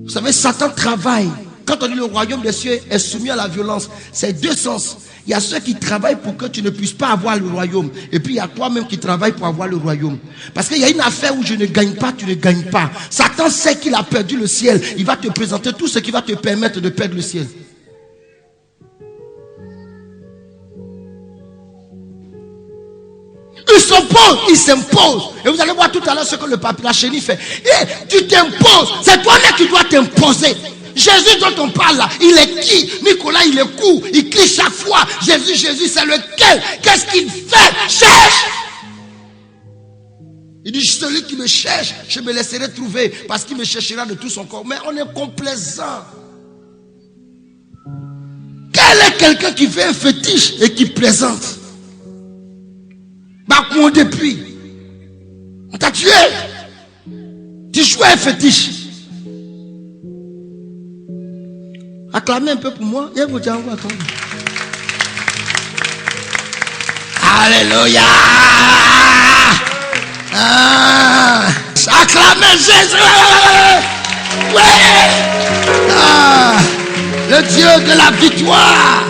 Vous savez, Satan travaille. Quand on dit le royaume des cieux est soumis à la violence, c'est deux sens. Il y a ceux qui travaillent pour que tu ne puisses pas avoir le royaume. Et puis il y a toi-même qui travaille pour avoir le royaume. Parce qu'il y a une affaire où je ne gagne pas, tu ne gagnes pas. Satan sait qu'il a perdu le ciel. Il va te présenter tout ce qui va te permettre de perdre le ciel. Il s'impose. Et vous allez voir tout à l'heure ce que le pape, la chérie fait. Et tu t'imposes. C'est toi-même qui dois t'imposer. Jésus dont on parle là, il est qui? Nicolas, il est court. Il crie chaque fois. Jésus, Jésus, c'est lequel? Qu'est-ce qu'il fait? Cherche. Il dit, celui qui me cherche, je me laisserai trouver. Parce qu'il me cherchera de tout son corps. Mais on est complaisant. Quel est quelqu'un qui fait un fétiche et qui plaisante? Bah, depuis. On t'a tué. Tu jouais un fétiche. Acclamez un peu pour moi. Alléluia. Acclamez Jésus. Oui. Le Dieu de la victoire.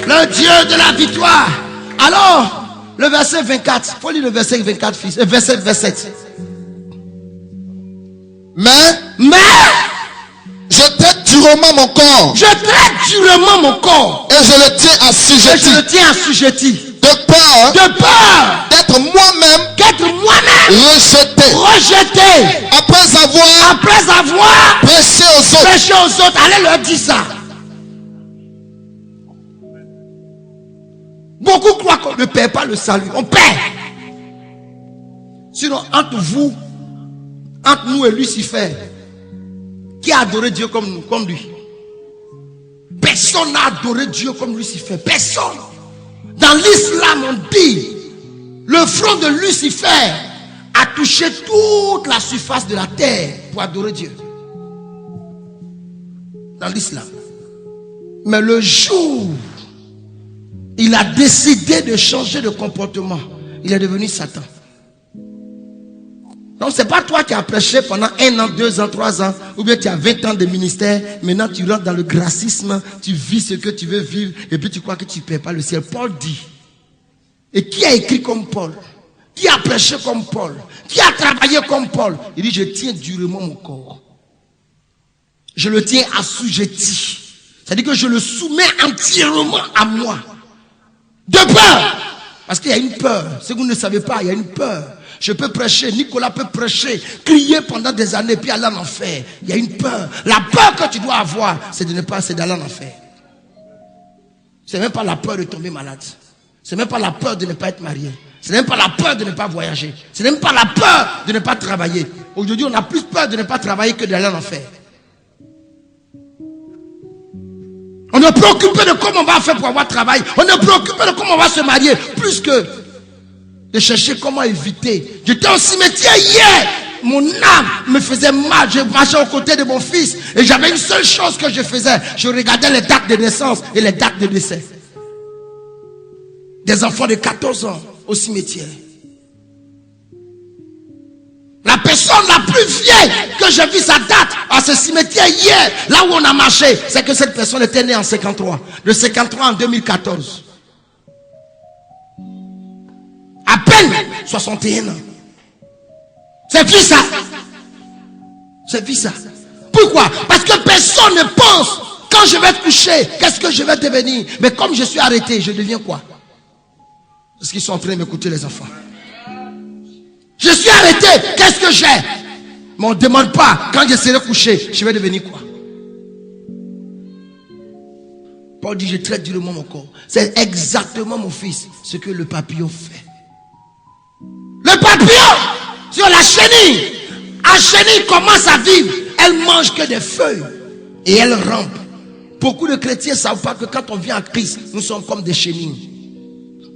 Le Dieu de la victoire. Alors, le verset 24. Il faut lire le verset 24, fils. Verset 27. Mais je traite durement mon corps. Je traite durement mon corps. Et je le tiens assujetti. Je le tiens assujetti. De peur d'être moi-même rejeté. Après avoir prêché aux autres. Allez leur dire ça. Beaucoup croient qu'on ne perd pas le salut. On perd. Sinon, entre nous et Lucifer, qui a adoré Dieu comme nous, comme lui? Personne n'a adoré Dieu comme Lucifer. Personne. Dans l'islam, on dit, le front de Lucifer a touché toute la surface de la terre pour adorer Dieu. Dans l'islam. Mais le jour il a décidé de changer de comportement, il est devenu Satan. Donc c'est pas toi qui as prêché pendant 1 an, 2 ans, 3 ans, ou bien tu as 20 ans de ministère, maintenant tu rentres dans le gracisme, tu vis ce que tu veux vivre, et puis tu crois que tu ne perds pas le ciel. Paul dit, et qui a écrit comme Paul? Qui a prêché comme Paul? Qui a travaillé comme Paul? Il dit, je tiens durement mon corps. Je le tiens assujetti. C'est-à-dire que je le soumets entièrement à moi. De peur. Parce qu'il y a une peur. Si vous ne savez pas, il y a une peur. Je peux prêcher, Nicolas peut prêcher, crier pendant des années, puis aller en enfer. Il y a une peur. La peur que tu dois avoir, c'est d'aller en enfer. C'est même pas la peur de tomber malade. C'est même pas la peur de ne pas être marié. C'est même pas la peur de ne pas voyager. C'est même pas la peur de ne pas travailler. Aujourd'hui, on a plus peur de ne pas travailler que d'aller en enfer. On est préoccupé de comment on va faire pour avoir travail. On est préoccupé de comment on va se marier. Plus que de chercher comment éviter. J'étais au cimetière hier. Mon âme me faisait mal. Je marchais aux côtés de mon fils. Et j'avais une seule chose que je faisais. Je regardais les dates de naissance et les dates de décès. Des enfants de 14 ans au cimetière. La personne la plus vieille que j'ai vu sa date à ce cimetière hier, là où on a marché, c'est que cette personne était née en 53. De 53 en 2014. À peine 61 ans. C'est vu ça. C'est vu ça. Pourquoi? Parce que personne ne pense, quand je vais coucher, qu'est-ce que je vais devenir? Mais comme je suis arrêté, je deviens quoi? Parce qu'ils sont en train de m'écouter, les enfants. Je suis arrêté, qu'est-ce que j'ai? Mais on ne demande pas, quand je serai couché, je vais devenir quoi? Paul dit, je traite durement mon corps. C'est exactement, mon fils, ce que le papillon fait. Le papillon, sur la chenille, la chenille commence à vivre. Elle mange que des feuilles et elle rampe. Beaucoup de chrétiens ne savent pas que quand on vient à Christ, nous sommes comme des chenilles.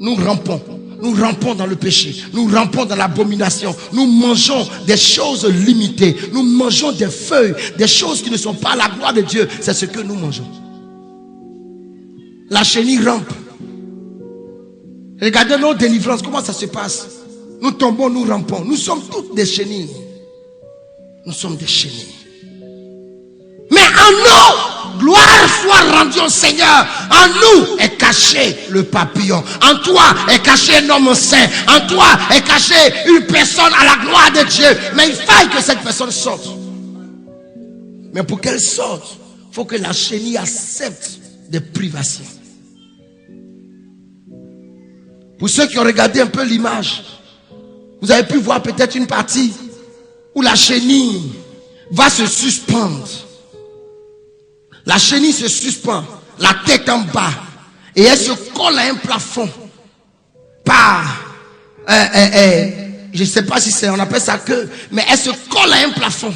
Nous rampons. Nous rampons dans le péché. Nous rampons dans l'abomination. Nous mangeons des choses limitées. Nous mangeons des feuilles, des choses qui ne sont pas la gloire de Dieu. C'est ce que nous mangeons. La chenille rampe. Regardez nos délivrances. Comment ça se passe? Nous tombons, nous rampons. Nous sommes toutes des chenilles. Nous sommes des chenilles. En nous, gloire soit rendue au Seigneur. En nous est caché le papillon. En toi est caché un homme saint. En toi est caché une personne à la gloire de Dieu. Mais il faut que cette personne sorte. Mais pour qu'elle sorte, il faut que la chenille accepte des privations. Pour ceux qui ont regardé un peu l'image, vous avez pu voir peut-être une partie où la chenille va se suspendre. La chenille se suspend, la tête en bas, et elle se colle à un plafond par, je ne sais pas si c'est, on appelle ça queue, mais elle se colle à un plafond.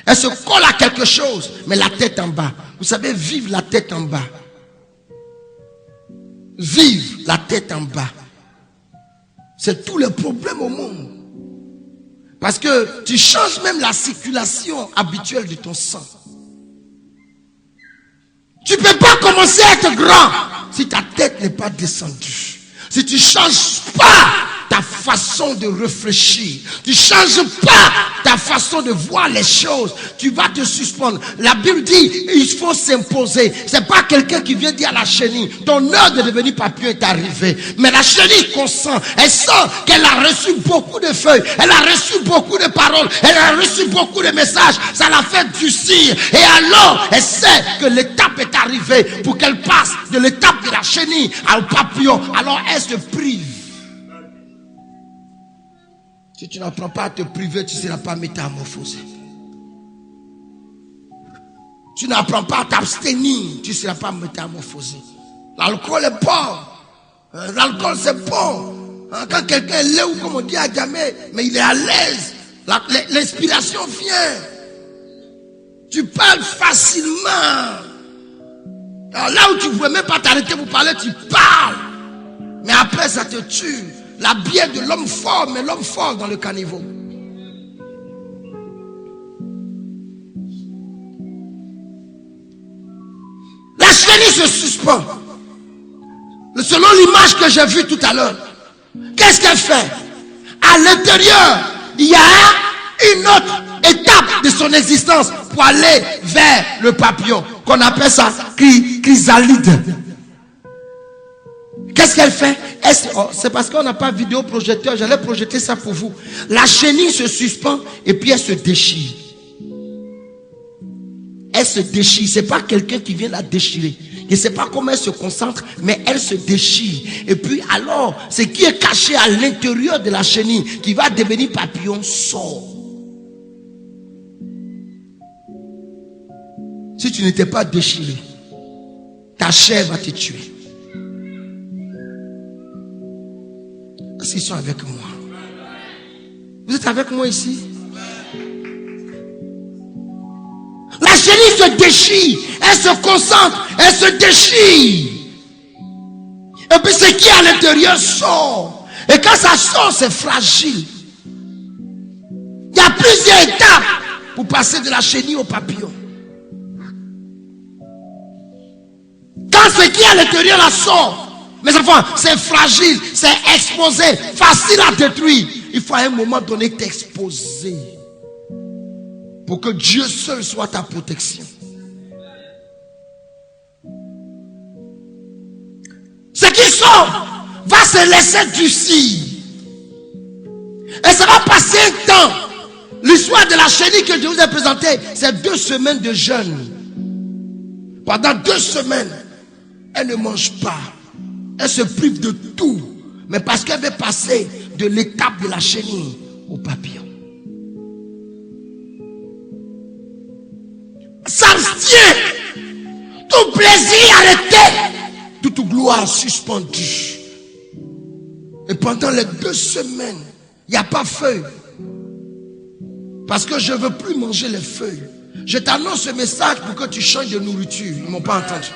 Elle se colle à quelque chose, mais la tête en bas. Vous savez, vivre la tête en bas. Vivre la tête en bas. C'est tout le problème au monde. Parce que tu changes même la circulation habituelle de ton sang. Tu ne peux pas commencer à être grand si ta tête n'est pas descendue. Si tu ne changes pas ta façon de réfléchir, tu ne changes pas ta façon de voir les choses, tu vas te suspendre. La Bible dit, il faut s'imposer. Ce n'est pas quelqu'un qui vient dire à la chenille, ton heure de devenir papillon est arrivée. Mais la chenille consent, elle sent qu'elle a reçu beaucoup de feuilles, elle a reçu beaucoup de paroles, elle a reçu beaucoup de messages, ça l'a fait durcir. Et alors, elle sait que l'étape est arrivée pour qu'elle passe de l'étape de la chenille au papillon. Alors elle se prive. Si tu n'apprends pas à te priver, tu ne seras pas métamorphosé. Tu n'apprends pas à t'abstenir, tu ne seras pas métamorphosé. L'alcool est bon. L'alcool c'est bon. Quand quelqu'un est laid, comme on dit à jamais, mais il est à l'aise. L'inspiration vient. Tu parles facilement. Alors là où tu ne pouvais même pas t'arrêter pour parler, tu parles. Mais après ça te tue. La bière de l'homme fort, mais l'homme fort dans le caniveau. La chenille se suspend. Selon l'image que j'ai vue tout à l'heure, qu'est-ce qu'elle fait? À l'intérieur, il y a une autre étape de son existence pour aller vers le papillon, qu'on appelle ça chrysalide. Qu'est-ce qu'elle fait? C'est parce qu'on n'a pas de vidéoprojecteur, j'allais projeter ça pour vous. La chenille se suspend et puis elle se déchire. Elle se déchire, c'est pas quelqu'un qui vient la déchirer. Je ne sais pas comment elle se concentre, mais elle se déchire. Et puis alors, ce qui est caché à l'intérieur de la chenille, qui va devenir papillon, sort. Si tu n'étais pas déchiré, ta chair va te tuer. Est-ce qu'ils sont avec moi? Vous êtes avec moi ici? La chenille se déchire, elle se concentre, elle se déchire. Et puis ce qui est à l'intérieur sort. Et quand ça sort, c'est fragile. Il y a plusieurs étapes pour passer de la chenille au papillon. Quand ce qui est à l'intérieur la sort, mes enfants, c'est fragile, c'est exposé, facile à détruire. Il faut à un moment donné t'exposer pour que Dieu seul soit ta protection. Ce qui sort va se laisser durcir. Et ça va passer un temps. L'histoire de la chenille que je vous ai présentée, c'est 2 semaines de jeûne. Pendant 2 semaines, elle ne mange pas. Elle se prive de tout. Mais parce qu'elle veut passer de l'étape de la chenille au papillon. S'abstient. Tout plaisir arrêté. Toute gloire suspendue. Et pendant les 2 semaines, il n'y a pas feuille. Parce que je ne veux plus manger les feuilles. Je t'annonce ce message pour que tu changes de nourriture. Ils ne m'ont pas entendu.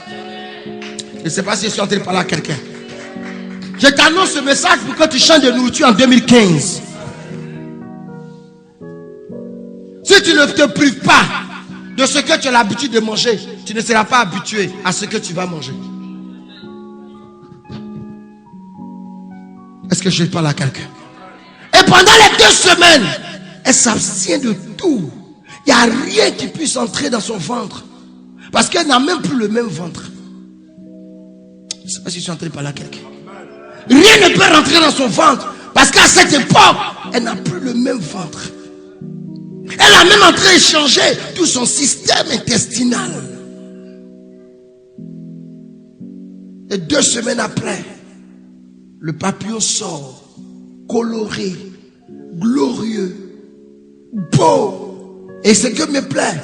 Je ne sais pas si je suis en train de parler à quelqu'un. Je t'annonce ce message pour que tu changes de nourriture en 2015. Si tu ne te prives pas de ce que tu as l'habitude de manger, tu ne seras pas habitué à ce que tu vas manger. Est-ce que je parle à quelqu'un? Et pendant les 2 semaines, elle s'abstient de tout. Il n'y a rien qui puisse entrer dans son ventre. Parce qu'elle n'a même plus le même ventre. Je ne sais pas si je suis entré par là quelqu'un. Rien ne peut rentrer dans son ventre. Parce qu'à cette époque, elle n'a plus le même ventre. Elle a même en train de changer tout son système intestinal. Et 2 semaines après, le papillon sort, coloré, glorieux, beau. Et ce que me plaît,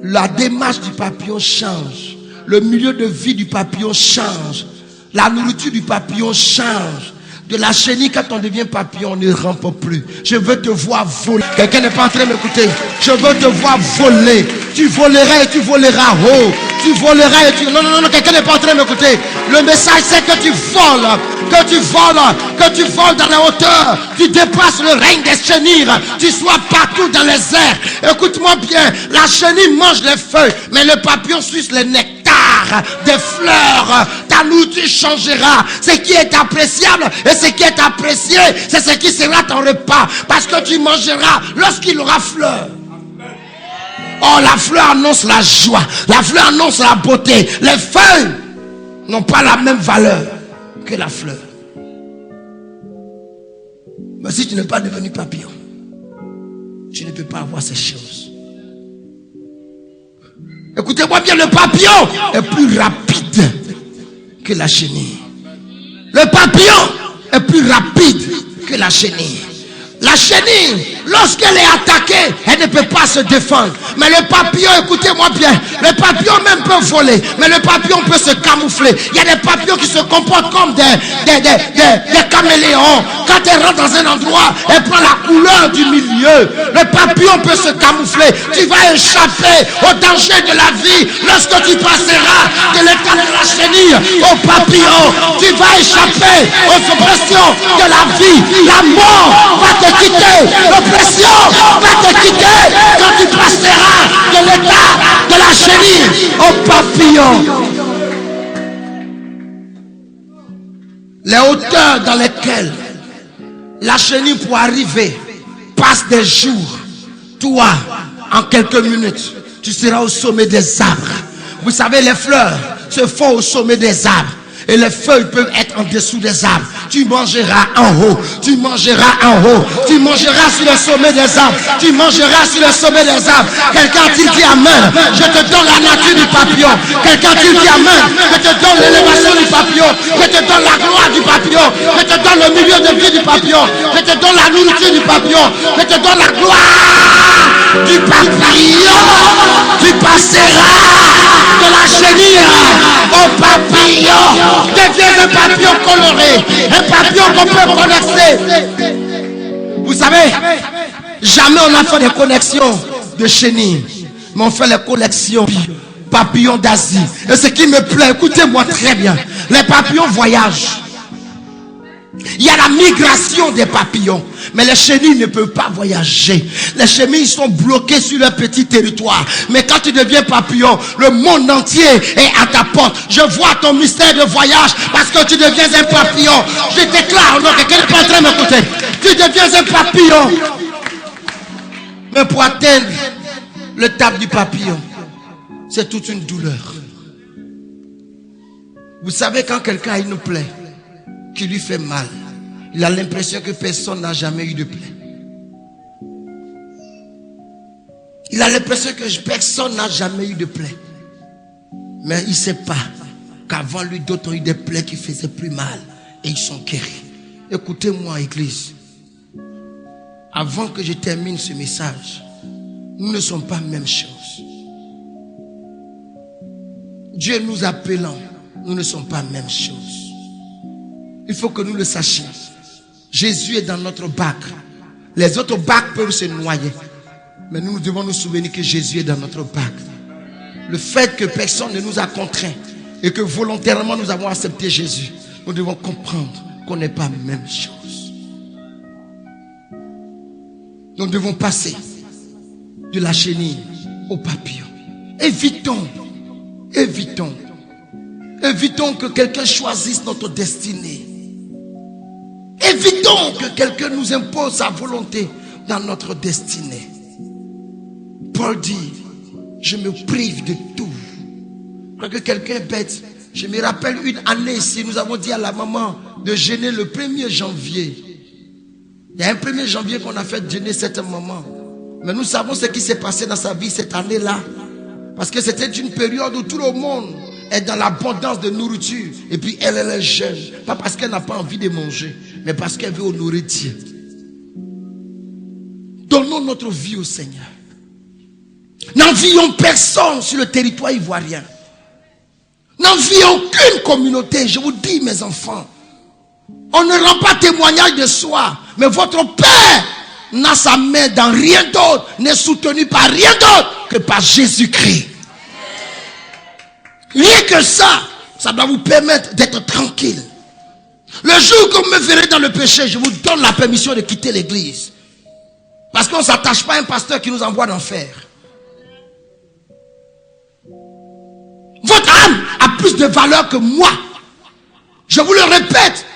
la démarche du papillon change. Le milieu de vie du papillon change. La nourriture du papillon change. De la chenille, quand on devient papillon, on ne rampe plus. Je veux te voir voler. Quelqu'un n'est pas en train de m'écouter. Je veux te voir voler. Tu voleras et tu voleras haut. Tu voleras et tu... Non, non, non, quelqu'un n'est pas en train de m'écouter. Le message, c'est que tu voles. Que tu voles. Que tu voles dans la hauteur. Tu dépasses le règne des chenilles. Tu sois partout dans les airs. Écoute-moi bien. La chenille mange les feuilles. Mais le papillon suce les nectars des fleurs. Ta nourriture changera. Ce qui est appréciable et ce qui est apprécié, c'est ce qui sera ton repas. Parce que tu mangeras lorsqu'il aura fleur. Oh, la fleur annonce la joie. La fleur annonce la beauté. Les feuilles n'ont pas la même valeur que la fleur. Mais si tu n'es pas devenu papillon, tu ne peux pas avoir ces choses. Écoutez-moi bien, le papillon est plus rapide que la chenille. Le papillon est plus rapide que la chenille. La chenille, lorsqu'elle est attaquée, elle ne peut pas se défendre. Mais le papillon, écoutez-moi bien, le papillon même peut voler, mais le papillon peut se camoufler. Il y a des papillons qui se comportent comme des caméléons. Quand elle rentre dans un endroit, elle prend la couleur du milieu. Le papillon peut se camoufler. Tu vas échapper au danger de la vie lorsque tu passeras de l'état de la chenille au papillon. Tu vas échapper aux oppressions de la vie. La mort va te quitter, l'oppression va te quitter quand tu passeras de l'état de la chenille au papillon. Les hauteurs dans lesquelles la chenille pour arriver passe des jours, toi, en quelques minutes, tu seras au sommet des arbres. Vous savez, les fleurs se font au sommet des arbres. Et les feuilles peuvent être en dessous des arbres. Tu mangeras en haut. Tu mangeras en haut. Tu mangeras sur le sommet des arbres. Tu mangeras sur le sommet des arbres. Quelqu'un a-t-il dit amen? Je te donne la nature du papillon. Quelqu'un a-t-il dit amen? Je te donne l'élévation du papillon. Je te donne la gloire du papillon. Je te donne le milieu de vie du papillon. Je te donne la nourriture du papillon. Je te donne la gloire du papillon. Tu passeras de la chenille au papillon. Deviens un papillon coloré, un papillon qu'on peut connecter. Vous savez, jamais on a fait des connexions de chenilles, mais on fait les connexions papillons d'Asie. Et ce qui me plaît, écoutez-moi très bien, les papillons voyagent. Il y a la migration des papillons. Mais les chenilles ne peuvent pas voyager. Les chenilles sont bloquées sur leur petit territoire. Mais quand tu deviens papillon, le monde entier est à ta porte. Je vois ton mystère de voyage parce que tu deviens un papillon. Je déclare, non, quelqu'un n'est pas en train de m'écouter. Tu deviens un papillon. Mais pour atteindre le stade du papillon, c'est toute une douleur. Vous savez, quand quelqu'un a une plaie qui lui fait mal, il a l'impression que personne n'a jamais eu de plaie. Il a l'impression que personne n'a jamais eu de plaie. Mais il ne sait pas qu'avant lui, d'autres ont eu des plaies qui faisaient plus mal et ils sont guéris. Écoutez-moi, Église. Avant que je termine ce message, nous ne sommes pas la même chose. Dieu nous appelant, nous ne sommes pas la même chose. Il faut que nous le sachions. Jésus est dans notre bac. Les autres bacs peuvent se noyer. Mais nous devons nous souvenir que Jésus est dans notre bac. Le fait que personne ne nous a contraints et que volontairement nous avons accepté Jésus, nous devons comprendre qu'on n'est pas la même chose. Nous devons passer de la chenille au papillon. Évitons que quelqu'un choisisse notre destinée. Évitons que quelqu'un nous impose sa volonté dans notre destinée. Paul dit, je me prive de tout que quelqu'un est bête. Je me rappelle une année ici, nous avons dit à la maman de jeûner le 1er janvier. Il y a un 1er janvier qu'on a fait jeûner cette maman. Mais nous savons ce qui s'est passé dans sa vie cette année-là. Parce que c'était une période où tout le monde est dans l'abondance de nourriture. Et puis elle est jeune. Pas parce qu'elle n'a pas envie de manger, mais parce qu'elle veut honorer Dieu. Donnons notre vie au Seigneur. N'envions personne sur le territoire ivoirien. N'envions aucune communauté. Je vous dis, mes enfants, on ne rend pas témoignage de soi. Mais votre Père n'a sa main dans rien d'autre, n'est soutenu par rien d'autre que par Jésus-Christ. Rien que ça, ça doit vous permettre d'être tranquille. Le jour que vous me verrez dans le péché, je vous donne la permission de quitter l'église. Parce qu'on ne s'attache pas à un pasteur qui nous envoie d'enfer. Votre âme a plus de valeur que moi. Je vous le répète.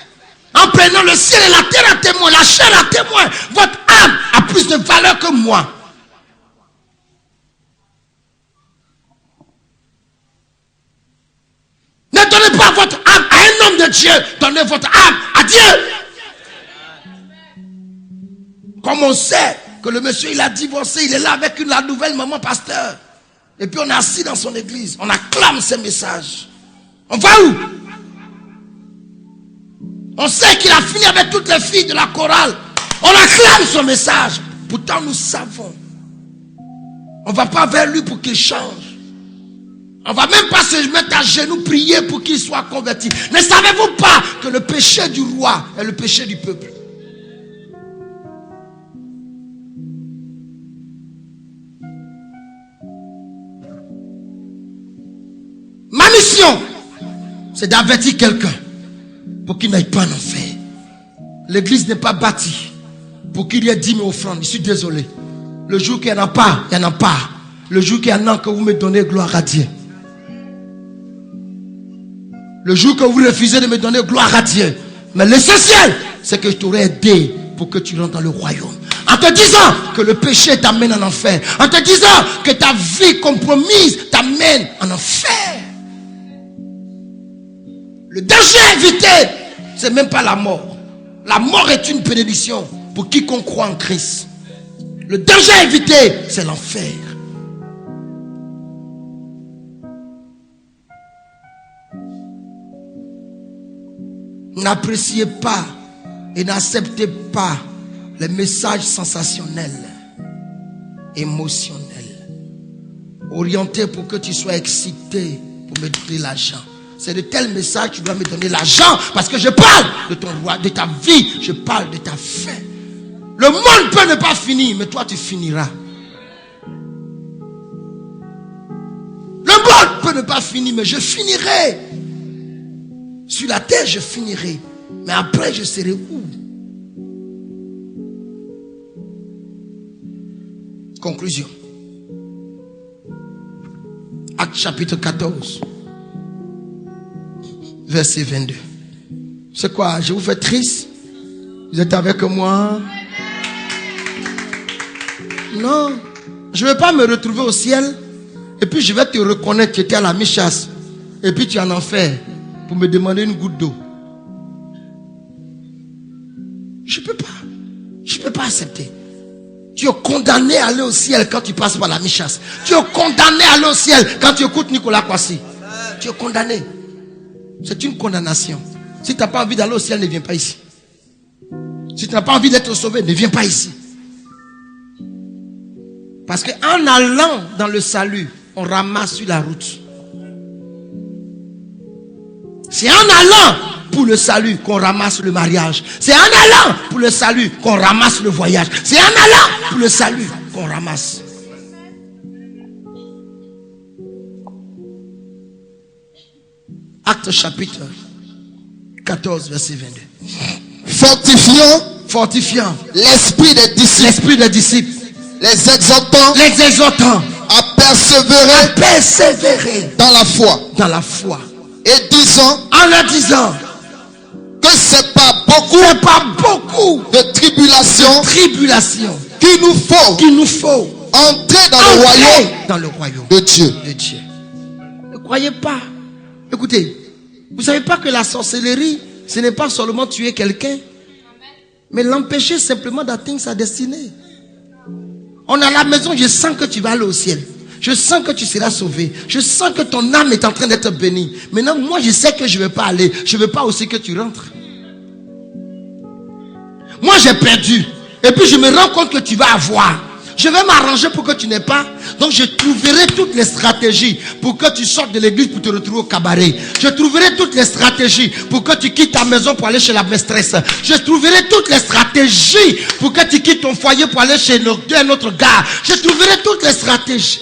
En prenant le ciel et la terre à témoin, la chair à témoin, votre âme a plus de valeur que moi. Ne donnez pas votre âme à un homme de Dieu. Donnez votre âme à Dieu. Comme on sait que le monsieur il a divorcé, il est là avec la nouvelle maman pasteur. Et puis on est assis dans son église. On acclame ses messages. On va où? On sait qu'il a fini avec toutes les filles de la chorale. On acclame son message. Pourtant nous savons. On ne va pas vers lui pour qu'il change. On ne va même pas se mettre à genoux prier pour qu'il soit converti. Ne savez-vous pas que le péché du roi est le péché du peuple? Ma mission, c'est d'avertir quelqu'un pour qu'il n'aille pas en enfer. L'église n'est pas bâtie pour qu'il y ait 10 000 offrandes. Je suis désolé. Le jour qu'il n'y en a pas, il n'y en a pas. Le jour qu'il y en a, que vous me donnez gloire à Dieu. Le jour que vous refusez de me donner gloire à Dieu. Mais l'essentiel, c'est que je t'aurais aidé pour que tu rentres dans le royaume. En te disant que le péché t'amène en enfer. En te disant que ta vie compromise t'amène en enfer. Le danger évité, c'est même pas la mort. La mort est une bénédiction pour quiconque croit en Christ. Le danger évité, c'est l'enfer. N'appréciez pas et n'acceptez pas les messages sensationnels, émotionnels, orientés pour que tu sois excité pour me donner l'argent. C'est de tels messages que tu dois me donner l'argent parce que je parle de ton roi, de ta vie, je parle de ta fin. Le monde peut ne pas finir, mais toi tu finiras. Le monde peut ne pas finir, mais je finirai. Sur la terre, je finirai. Mais après, je serai où? Conclusion. Acte chapitre 14. Verset 22. C'est quoi? Je vous fais triste? Vous êtes avec moi? Non. Je ne vais pas me retrouver au ciel. Et puis je vais te reconnaître que tu étais à la mi-chasse. Et puis tu es en enfer. Pour me demander une goutte d'eau. Je peux pas. Je peux pas accepter. Tu es condamné à aller au ciel quand tu passes par la mi-chasse. Tu es condamné à aller au ciel quand tu écoutes Nicolas Kwasi. Tu es condamné. C'est une condamnation. Si tu n'as pas envie d'aller au ciel, ne viens pas ici. Si tu n'as pas envie d'être sauvé, ne viens pas ici. Parce qu'en allant dans le salut, on ramasse sur la route. C'est en allant pour le salut qu'on ramasse le mariage. C'est en allant pour le salut qu'on ramasse le voyage. C'est en allant pour le salut qu'on ramasse. Acte chapitre 14, verset 22. Fortifiant l'esprit des disciples. Les exhortant à persévérer dans la foi. Et en leur disant que c'est pas beaucoup de tribulation qu'il nous faut entrer dans le royaume de Dieu. croyez pas. Écoutez, vous savez pas que la sorcellerie, ce n'est pas seulement tuer quelqu'un, mais l'empêcher simplement d'atteindre sa destinée. On est à la maison, je sens que tu vas aller au ciel. Je sens que tu seras sauvé. Je sens que ton âme est en train d'être bénie. Maintenant, moi, je sais que je ne vais pas aller. Je ne veux pas aussi que tu rentres. Moi, j'ai perdu. Et puis, je me rends compte que tu vas avoir. Je vais m'arranger pour que tu n'aies pas. Donc, je trouverai toutes les stratégies pour que tu sortes de l'église pour te retrouver au cabaret. Je trouverai toutes les stratégies pour que tu quittes ta maison pour aller chez la maîtresse. Je trouverai toutes les stratégies pour que tu quittes ton foyer pour aller chez un autre gars. Je trouverai toutes les stratégies.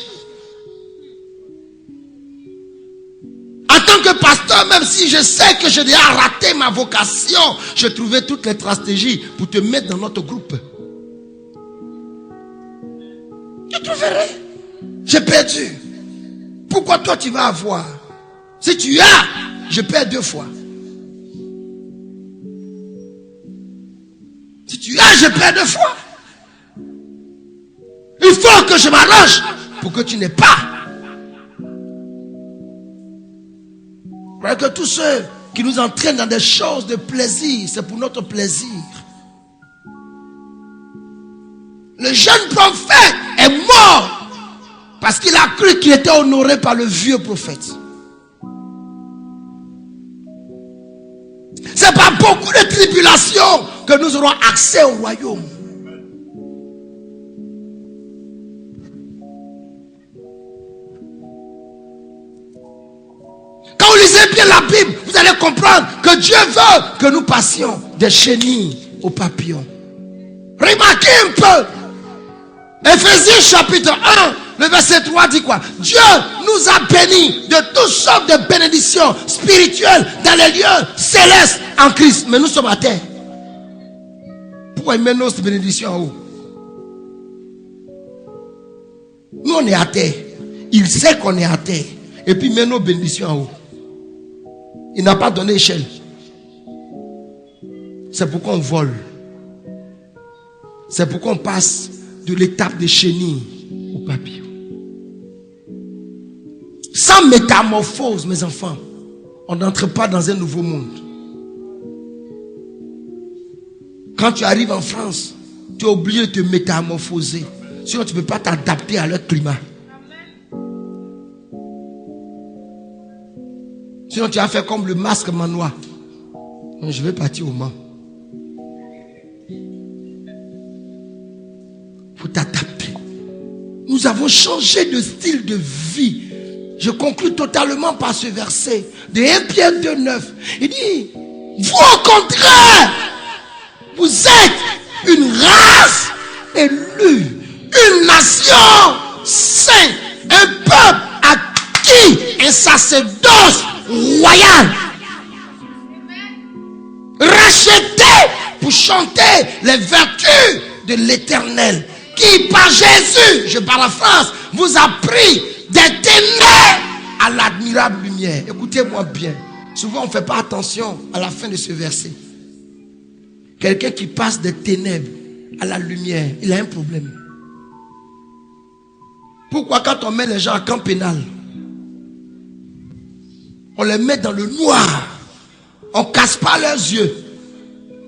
En tant que pasteur, même si je sais que j'ai déjà raté ma vocation, je trouverai toutes les stratégies pour te mettre dans notre groupe. Je trouverai. J'ai perdu. Pourquoi toi tu vas avoir? Si tu as, je perds 2 fois. Si tu as, je perds 2 fois. Il faut que je m'arrange pour que tu n'aies pas. Parce que tous ceux qui nous entraînent dans des choses de plaisir, c'est pour notre plaisir. Le jeune prophète est mort parce qu'il a cru qu'il était honoré par le vieux prophète. C'est pas beaucoup de tribulations que nous aurons accès au royaume. Quand vous lisez bien la Bible, vous allez comprendre que Dieu veut que nous passions des chenilles aux papillons. Remarquez un peu. Éphésiens chapitre 1, le verset 3 dit quoi? Dieu nous a bénis de toutes sortes de bénédictions spirituelles dans les lieux célestes en Christ. Mais nous sommes à terre. Pourquoi il met nos bénédictions en haut? Nous on est à terre. Il sait qu'on est à terre. Et puis il met nos bénédictions en haut. Il n'a pas donné échelle. C'est pourquoi on vole. C'est pourquoi on passe de l'étape des chenilles au papillon. Sans métamorphose, mes enfants, on n'entre pas dans un nouveau monde. Quand tu arrives en France, tu es obligé de te métamorphoser. Sinon, tu ne peux pas t'adapter à leur climat. Sinon, tu vas faire comme le masque manoir. Je vais partir au Mans. Il faut t'adapter. Nous avons changé de style de vie. Je conclus totalement par ce verset de 1 Pierre 2,9. Il dit, vous au contraire, vous êtes une race élue, une nation sainte, un peuple acquis, un sacerdoce royal, racheté pour chanter les vertus de l'Éternel, qui par Jésus, je paraphrase, vous a pris des ténèbres à l'admirable lumière. Écoutez-moi bien. Souvent on ne fait pas attention à la fin de ce verset. Quelqu'un qui passe des ténèbres à la lumière, il a un problème. Pourquoi quand on met les gens à camp pénal, on les met dans le noir, on ne casse pas leurs yeux,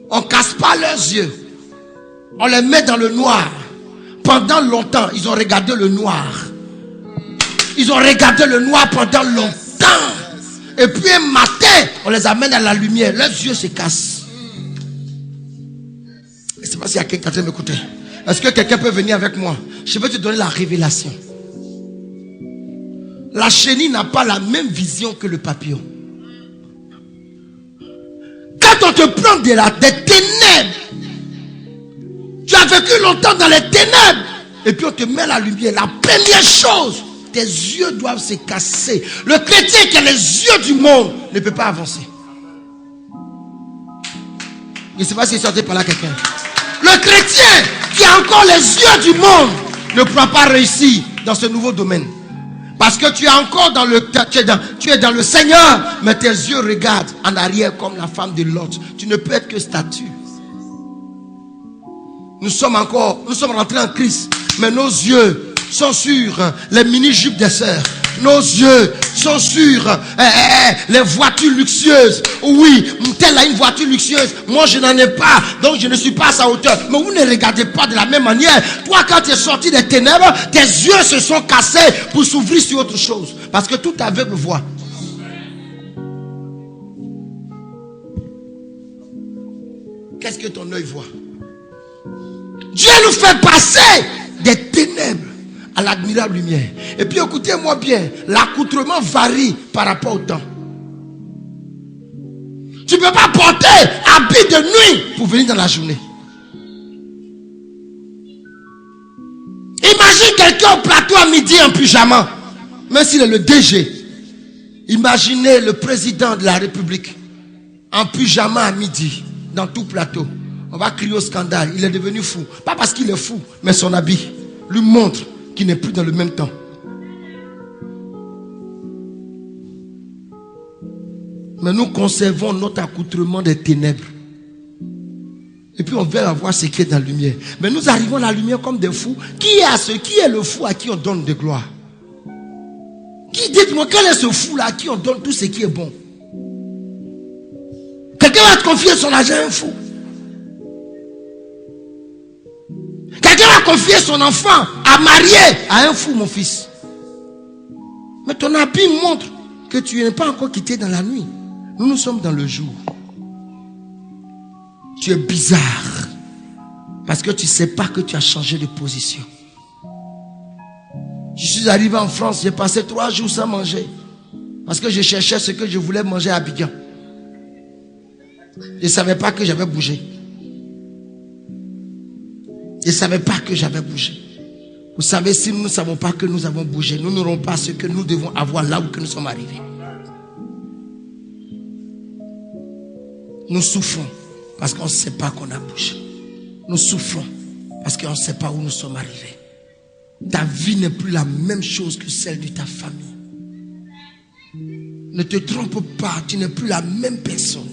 on ne casse pas leurs yeux, on les met dans le noir. Pendant longtemps, ils ont regardé le noir. Ils ont regardé le noir pendant longtemps. Et puis un matin, on les amène à la lumière. Leurs yeux se cassent. Je ne sais pas s'il y a quelqu'un qui m'écouter. Est-ce que quelqu'un peut venir avec moi? Je vais te donner la révélation. La chenille n'a pas la même vision que le papillon. Quand on te prend des ténèbres, tu as vécu longtemps dans les ténèbres, et puis on te met la lumière. La première chose, tes yeux doivent se casser. Le chrétien qui a les yeux du monde ne peut pas avancer. Je ne sais pas si sortait par là quelqu'un. Le chrétien qui a encore les yeux du monde ne pourra pas réussir dans ce nouveau domaine. Parce que tu es encore dans tu es dans le Seigneur, mais tes yeux regardent en arrière comme la femme de Lot. Tu ne peux être que statue. Nous sommes rentrés en Christ, mais nos yeux sont sur les mini-jupes des sœurs. Nos yeux sont sur les voitures luxueuses. Oui, tel a une voiture luxueuse. Moi, je n'en ai pas. Donc, je ne suis pas à sa hauteur. Mais vous ne regardez pas de la même manière. Toi, quand tu es sorti des ténèbres, tes yeux se sont cassés pour s'ouvrir sur autre chose. Parce que tout aveugle voit. Qu'est-ce que ton œil voit? Dieu nous fait passer des ténèbres à l'admirable lumière. Et puis écoutez-moi bien, l'accoutrement varie par rapport au temps. Tu ne peux pas porter habit de nuit pour venir dans la journée. Imagine quelqu'un au plateau à midi en pyjama, même s'il est le DG. Imaginez le président de la République en pyjama à midi dans tout plateau. On va crier au scandale. Il est devenu fou. Pas parce qu'il est fou, mais son habit lui montre qu'il n'est plus dans le même temps. Mais nous conservons notre accoutrement des ténèbres. Et puis on veut avoir ce qui est dans la lumière. Mais nous arrivons à la lumière comme des fous. Qui est le fou à qui on donne de gloire? Dites-moi, quel est ce fou là à qui on donne tout ce qui est bon? Quelqu'un va te confier son argent à un fou. Quelqu'un va confier son enfant à marier à un fou, mon fils. Mais ton habit montre que tu n'es pas encore quitté dans la nuit. Nous sommes dans le jour. Tu es bizarre. Parce que tu ne sais pas que tu as changé de position. Je suis arrivé en France, j'ai passé 3 jours sans manger. Parce que je cherchais ce que je voulais manger à Abidjan. Je ne savais pas que j'avais bougé. Je ne savais pas que j'avais bougé. Vous savez, si nous ne savons pas que nous avons bougé, nous n'aurons pas ce que nous devons avoir là où que nous sommes arrivés. Nous souffrons parce qu'on ne sait pas qu'on a bougé. Nous souffrons parce qu'on ne sait pas où nous sommes arrivés. Ta vie n'est plus la même chose que celle de ta famille. Ne te trompe pas, tu n'es plus la même personne.